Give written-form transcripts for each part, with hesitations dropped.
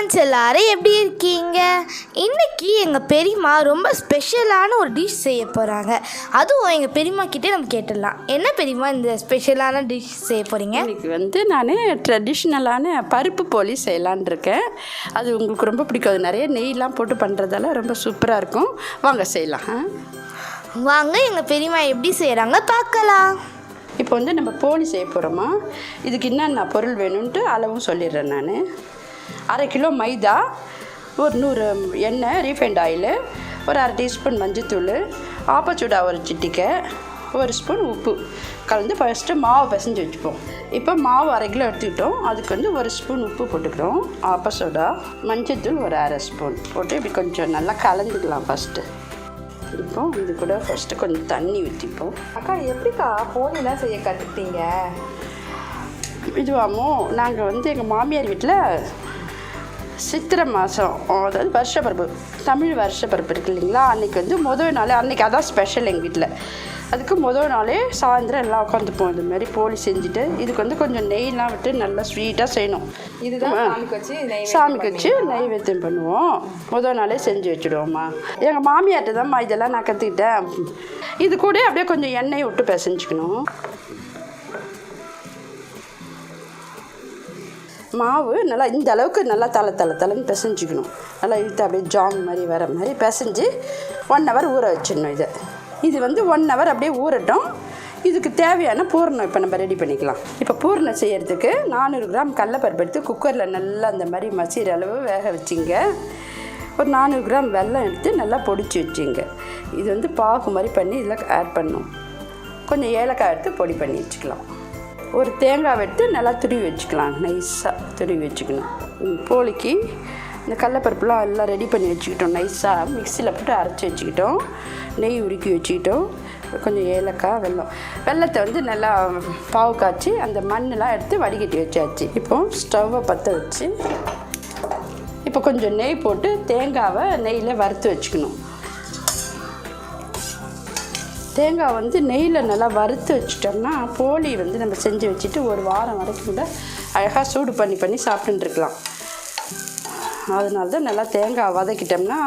Friends எல்லாரும் எப்படி இருக்கீங்க? இன்றைக்கி எங்கள் பெரியம்மா ரொம்ப ஸ்பெஷலான ஒரு டிஷ் செய்ய போகிறாங்க. அதுவும் எங்கள் பெரியம்மா கிட்டே நம்ம கேட்டுடலாம். என்ன பெரியம்மா இந்த ஸ்பெஷலான டிஷ் செய்ய போகிறீங்க? இன்றைக்கி நான் ட்ரெடிஷ்னலான பருப்பு போலி செய்யலான் இருக்கேன். அது உங்களுக்கு ரொம்ப பிடிக்கும். அது நிறைய நெய்லாம் போட்டு பண்ணுறதால ரொம்ப சூப்பராக இருக்கும். வாங்க செய்யலாம். வாங்க எங்கள் பெரியம்மா எப்படி செய்கிறாங்க பார்க்கலாம். இப்போ நம்ம போலி செய்ய போகிறோமா, இதுக்கு என்னென்ன பொருள் வேணும்ன்ட்டு அளவும் சொல்லிடுறேன். நான் 1/2 கிலோ மைதா, ஒரு 100 எண்ணெய் ரீஃபைண்ட் ஆயிலு, ஒரு 1/2 டீஸ்பூன் மஞ்சத்தூள், ஆப்பச்சூடா ஒரு சிட்டிக்கை, 1 ஸ்பூன் உப்பு கலந்து ஃபஸ்ட்டு மாவு பிசைஞ்சு வச்சுப்போம். இப்போ மாவு 1/2 கிலோ எடுத்துக்கிட்டோம். அதுக்கு 1 ஸ்பூன் உப்பு போட்டுக்கிறோம். ஆப்பச்சூடா, மஞ்சத்தூள் ஒரு 1/2 ஸ்பூன் போட்டு இப்படி கொஞ்சம் நல்லா கலந்துக்கலாம். ஃபஸ்ட்டு இப்போ இது கூட ஃபஸ்ட்டு கொஞ்சம் தண்ணி ஊற்றிப்போம். அக்கா எப்படிக்கா போலிலாம் செய்ய கற்றுக்கிட்டீங்க? இதுவாமோ நாங்கள் எங்கள் மாமியார் வீட்டில் சித்திரை மாதம், அதாவது வருஷப்பருப்பு, தமிழ் வருஷப்பருப்பு இருக்குது இல்லைங்களா, அன்றைக்கி முதல் நாள் அன்றைக்கி அதான் ஸ்பெஷல் எங்கள் வீட்டில். அதுக்கு முதல் நாளே சாயந்தரம் எல்லாம் உட்காந்துப்போம். இதுமாதிரி போலி செஞ்சுட்டு இதுக்கு கொஞ்சம் நெய்லாம் விட்டு நல்லா ஸ்வீட்டாக செய்யணும். இதுதான் சாமிக்கு வச்சு நெய்வேத்தியம் பண்ணுவோம். முதல் நாளே செஞ்சு வச்சுடுவோம்மா. எங்கள் மாமியார்கிட்ட தான்மா இதெல்லாம் நான் கற்றுக்கிட்டேன். இது கூட அப்படியே கொஞ்சம் எண்ணெய் விட்டு பிசைஞ்சிக்கணும். மாவு நல்லா இந்த அளவுக்கு நல்லா தலைன்னு பிசைஞ்சிக்கணும். நல்லா இழுத்து அப்படியே ஜாம் மாதிரி வர மாதிரி பிசைஞ்சு 1 ஹவர் ஊற வச்சிடணும். இது 1 ஹவர் அப்படியே ஊறட்டும். இதுக்கு தேவையான பூரணம் இப்போ நம்ம ரெடி பண்ணிக்கலாம். இப்போ பூரணம் செய்கிறதுக்கு 400 கிராம் கடலைப்பருப்பு எடுத்து குக்கரில் நல்லா அந்த மாதிரி மசிகிற அளவு வேக வச்சிங்க. ஒரு 400 கிராம் வெல்லம் எடுத்து நல்லா பொடிச்சு வச்சிங்க. இது பாகு மாதிரி பண்ணி இதில் ஆட் பண்ணணும். கொஞ்சம் ஏலக்காய் எடுத்து பொடி பண்ணி வச்சுக்கலாம். ஒரு தேங்காய் எடுத்து நல்லா துருவி வச்சுக்கலாம். நைஸாக துருவி வச்சுக்கணும். போலிக்கு இந்த கடலைப்பருப்புலாம் எல்லாம் ரெடி பண்ணி வச்சுக்கிட்டோம். நைஸாக மிக்சியில் போட்டு அரைச்சி வச்சுக்கிட்டோம். நெய் உருக்கி வச்சுக்கிட்டோம். கொஞ்சம் ஏலக்காய், வெல்லத்தை நல்லா பாவு காய்ச்சி அந்த மண்ணெலாம் எடுத்து வடிகட்டி வச்சாச்சு. இப்போ ஸ்டவ்வை பற்ற வச்சு இப்போ கொஞ்சம் நெய் போட்டு தேங்காவை நெய்யில் வறுத்து வச்சுக்கணும். தேங்காய் நெய்யில் நல்லா வறுத்து வச்சுட்டோம்னா போலி நம்ம செஞ்சு வச்சுட்டு ஒரு வாரம் வரைக்கும் கூட அழகாக சூடு பண்ணி சாப்பிட்டுருக்கலாம். அதனால தான் நல்லா தேங்காய் வதக்கிட்டோம்னா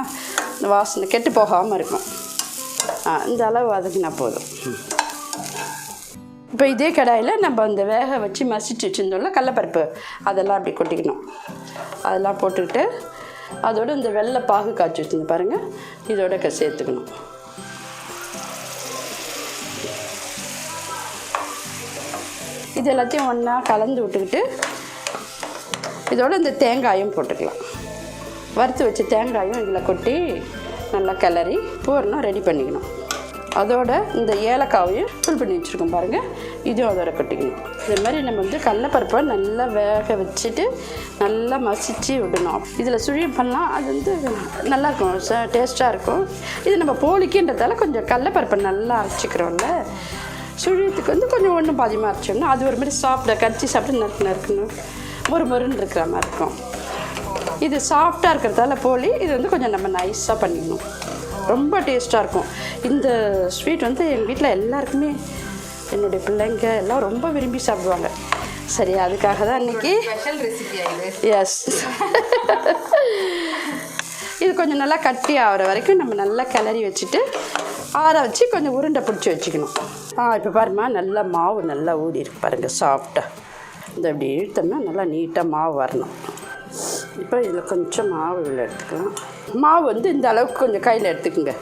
வாசனை கெட்டு போகாமல் இருக்கும். இந்த அளவு வதக்கினா போதும். இப்போ இதே கடாயில் நம்ம அந்த வேக வச்சு மசிச்சு வச்சுருந்தோம்ல கடலைப்பருப்பு, அதெல்லாம் அப்படி கொட்டிக்கணும். அதெல்லாம் போட்டுக்கிட்டு அதோடு இந்த வெள்ளை பாகு காய்ச்சி வச்சுருந்து பாருங்கள், இதோட சேர்த்துக்கணும். இது எல்லாத்தையும் ஒன்றா கலந்து விட்டுக்கிட்டு இதோட இந்த தேங்காயும் போட்டுக்கலாம். வறுத்து வச்ச தேங்காயும் இதில் கொட்டி நல்லா கிளறி பூரணம் ரெடி பண்ணிக்கணும். அதோட இந்த ஏலக்காவையும் தூள் பண்ணி வச்சுருக்கோம் பாருங்கள், இதுவும் அதோட கொட்டிக்கணும். இது மாதிரி நம்ம கடலைப்பருப்பை நல்லா வேக வச்சுட்டு நல்லா மசிச்சு விடணும். இதில் சுழியம் பண்ணலாம். அது நல்லாயிருக்கும், டேஸ்ட்டாக இருக்கும். இது நம்ம போலிக்குன்றதால கொஞ்சம் கடலைப்பருப்பை நல்லா அரைச்சிக்கிறோம்ல, சுழியத்துக்கு கொஞ்சம் ஒன்றும் பாதியமாக அரைச்சோம்னா அது ஒரு மாதிரி சாப்பிட கடிச்சு சாப்பிட்டு நறுக்கணும், மொறுன்னு இருக்கிற மாதிரி இருக்கும். இது சாஃப்டாக இருக்கிறதால போலி இது கொஞ்சம் நம்ம நைஸாக பண்ணிக்கணும். ரொம்ப டேஸ்ட்டாக இருக்கும். இந்த ஸ்வீட் எங்கள் வீட்டில் எல்லாருக்குமே, என்னுடைய பிள்ளைங்க எல்லாம் ரொம்ப விரும்பி சாப்பிடுவாங்க. சரி, அதுக்காக தான் இன்றைக்கி எஸ் இது கொஞ்சம் நல்லா கட்டி ஆகிற வரைக்கும் நம்ம நல்லா கிளறி வச்சுட்டு ஆற வச்சு கொஞ்சம் உருண்டை பிடிச்சி வச்சுக்கணும். இப்போ பாருமா, நல்லா மாவு நல்லா ஊறி இருக்கு பாருங்கள், சாஃப்டாக. இந்த அப்படி இழுத்தோம்னா நல்லா நீட்டாக மாவு வரணும். இப்போ இதில் கொஞ்சம் மாவு இதில் எடுத்துக்கலாம். மாவு இந்த அளவுக்கு கொஞ்சம் கையில் எடுத்துக்கோங்க.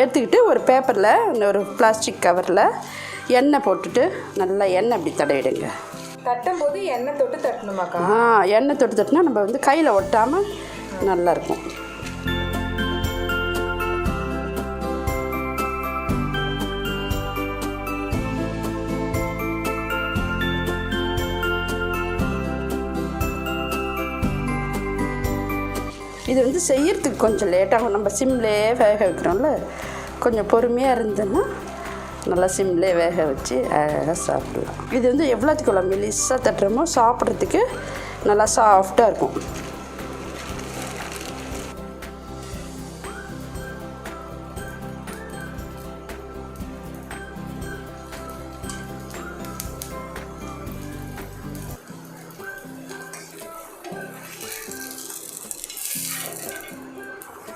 எடுத்துக்கிட்டு ஒரு பேப்பரில், ஒரு பிளாஸ்டிக் கவரில் எண்ணெய் போட்டுட்டு நல்லா எண்ணெய் அப்படி தடவிடுங்க. தட்டும்போது எண்ணெய் தொட்டு தட்டணுமாக்கா? எண்ணெய் தொட்டு தட்டினா நம்ம கையில் ஒட்டாமல் நல்லாயிருக்கும். இது செய்யறதுக்கு கொஞ்சம் லேட்டாகும். நம்ம சிம்லேயே வேக வைக்கிறோம்ல, கொஞ்சம் பொறுமையாக இருந்ததுன்னா நல்லா சிம்லேயே வேக வச்சு அழகாக சாப்பிடலாம். இது எவ்வளோத்துக்குள்ள மெலிசாக தட்டுறோமோ சாப்பிட்றதுக்கு நல்லா சாஃப்டாக இருக்கும்.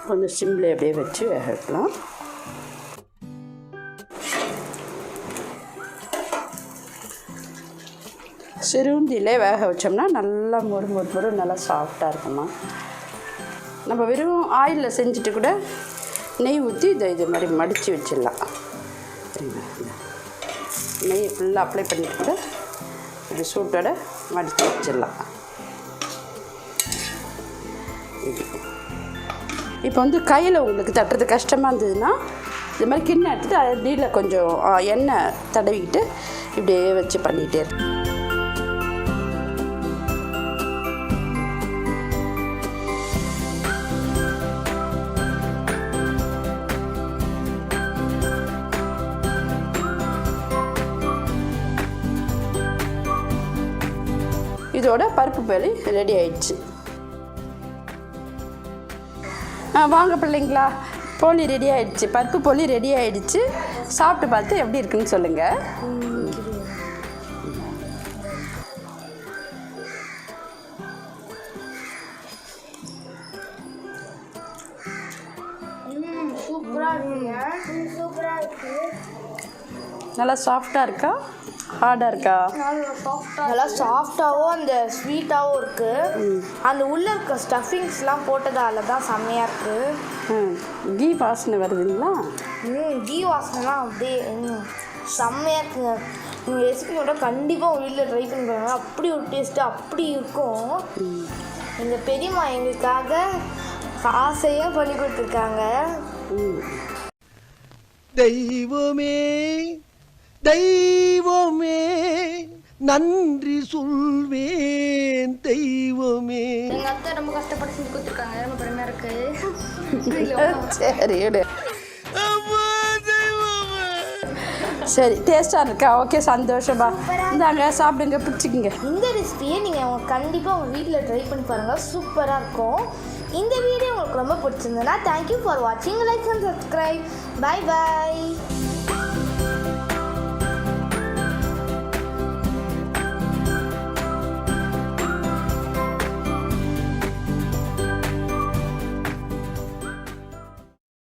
கொஞ்சம் சிம்மில் அப்படியே வச்சு வேக வைக்கலாம். சிறுந்தியிலே வேக வச்சோம்னா நல்லா மொறு நல்லா சாஃப்டாக இருக்குமா. நம்ம வெறும் ஆயிலில் செஞ்சுட்டு கூட நெய் ஊற்றி இது மாதிரி மடித்து வச்சிடலாம். நெய் ஃபுல்லாக அப்ளை பண்ணிட்டு கூட இது சூட்டோட மடித்து வச்சிடலாம். இப்போ வந்து கையில் உங்களுக்கு தட்டுறது கஷ்டமாக இருந்ததுன்னா இது மாதிரி கிண்ணம் எடுத்துட்டு அடியில் கொஞ்சம் எண்ணெய் தடவிக்கிட்டு இப்படியே வச்சு பண்ணிகிட்டே இருக்கு. இதோட பருப்பு போலி ரெடி ஆயிடுச்சு. வாங்க பிள்ளைங்களா, போலி ரெடி ஆயிடுச்சு, பருப்பு போலி ரெடி ஆயிடுச்சு. சாப்பிட்டு பார்த்து எப்படி இருக்குன்னு சொல்லுங்கள். நல்லா சாஃப்டாக இருக்கா, ஹார்டாக இருக்கா? நல்லா சாஃப்டாகவும் அந்த ஸ்வீட்டாகவும் இருக்குது. அந்த உள்ளே இருக்க ஸ்டஃபிங்ஸ்லாம் போட்டதால தான் செம்மையாக இருக்குது. கீ வாசனை வருதுங்களா? கீ வாசனைலாம் அப்படியே செம்மையாக இருக்குங்க. நீங்கள் ரெசிபியோட கண்டிப்பாக உங்கள் வீட்டில் ட்ரை பண்ணி பாருங்க. அப்படி ஒரு டேஸ்ட்டு அப்படி இருக்கும். எங்கள் பெரியம்மா எங்களுக்காக ஆசையாக பண்ணி கொடுத்துருக்காங்க. தெய்வமே தெய்வமே நன்றி சொல்வேன் தெய்வமே. எங்கள் அத்தை ரொம்ப கஷ்டப்பட்டு செஞ்சு கொடுத்துருக்காங்க, ரொம்ப பெருமையாக இருக்குது. சரி சரி, டேஸ்ட்டாக இருக்கா? ஓகே, சந்தோஷமா. இந்தாங்க சாப்பிடுங்க, பிடிச்சிக்கிங்க. இந்த ரெசிபியை நீங்கள் கண்டிப்பாக உங்கள் வீட்டில் ட்ரை பண்ணி பாருங்கள், சூப்பராக இருக்கும். இந்த வீடியோ உங்களுக்கு ரொம்ப பிடிச்சிருந்ததுன்னா தேங்க்யூ ஃபார் வாட்சிங். Like and subscribe. Bye bye.